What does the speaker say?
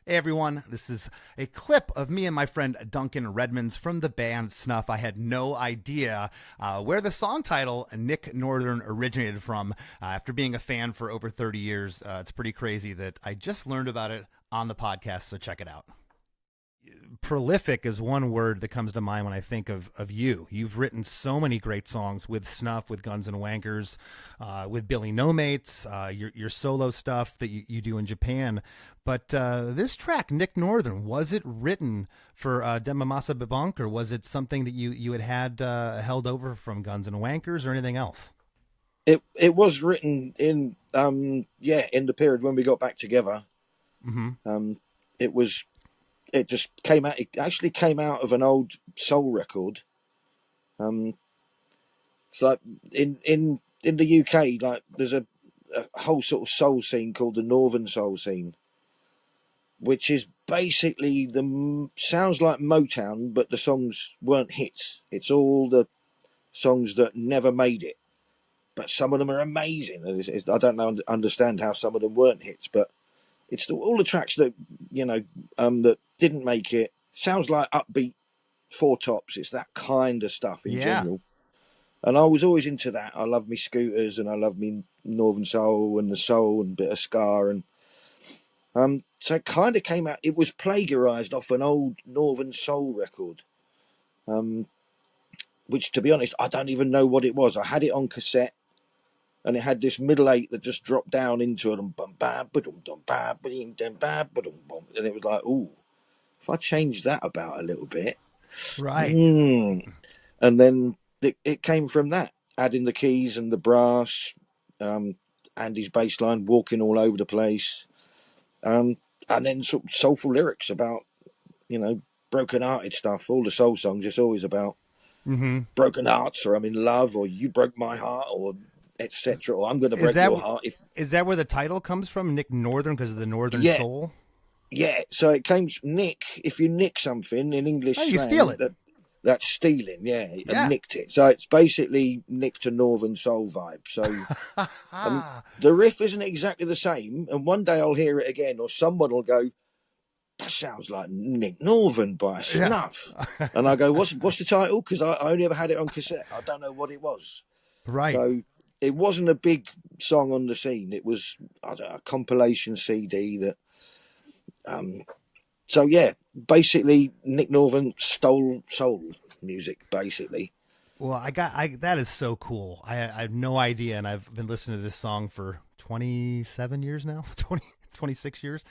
Hey everyone, this is a clip of me and my friend Duncan Redmonds from the band Snuff. I had no idea where the song title Nick Northern originated from. After being a fan for over 30 years, it's pretty crazy that I just learned about it on the podcast, so check it out. Prolific is one word that comes to mind when I think of you. You've written so many great songs with Snuff, with Guns and Wankers, with Billy No Mates, your solo stuff that you do in Japan. But this track, Nick Northern, was it written for Demamasa Bebunk, or was it something that you had held over from Guns and Wankers or anything else? It was written in the period when we got back together. Mm-hmm. It just came out. It actually came out of an old soul record. It's like in the UK, like there's a whole sort of soul scene called the Northern Soul scene, which is basically sounds like Motown, but the songs weren't hits. It's all the songs that never made it, but some of them are amazing. I don't understand how some of them weren't hits, but it's all the tracks that that didn't make it. Sounds like upbeat Four Tops. It's that kind of stuff in general. And I was always into that. I love me Scooters and I love me Northern Soul and the soul and a bit of ska. And so it kind of came out. It was plagiarized off an old Northern Soul record, which, to be honest, I don't even know what it was. I had it on cassette. And it had this middle eight that just dropped down into it, and it was like, ooh, if I change that about a little bit, right? And then it came from that, adding the keys and the brass, Andy's bass line walking all over the place, and then sort of soulful lyrics about broken-hearted stuff. All the soul songs, it's always about broken hearts, or I'm in love, or you broke my heart, or etc. Or I'm going to break your heart. Is that where the title comes from, Nick Northern, because of the Northern Soul? Yeah, so it came Nick. If you nick something in English, you steal it. That's stealing. Yeah, and nicked it. So it's basically nicked a Northern Soul vibe. So the riff isn't exactly the same. And one day I'll hear it again, or someone will go, "That sounds like Nick Northern by Snuff," and I go, "What's the title?" Because I only ever had it on cassette. I don't know what it was. Right. So it wasn't a big song on the scene. It was a compilation CD that. So yeah, basically Nick Northern stole soul music, basically. Well, that is so cool. I have no idea, and I've been listening to this song for 27 years now, 26 years.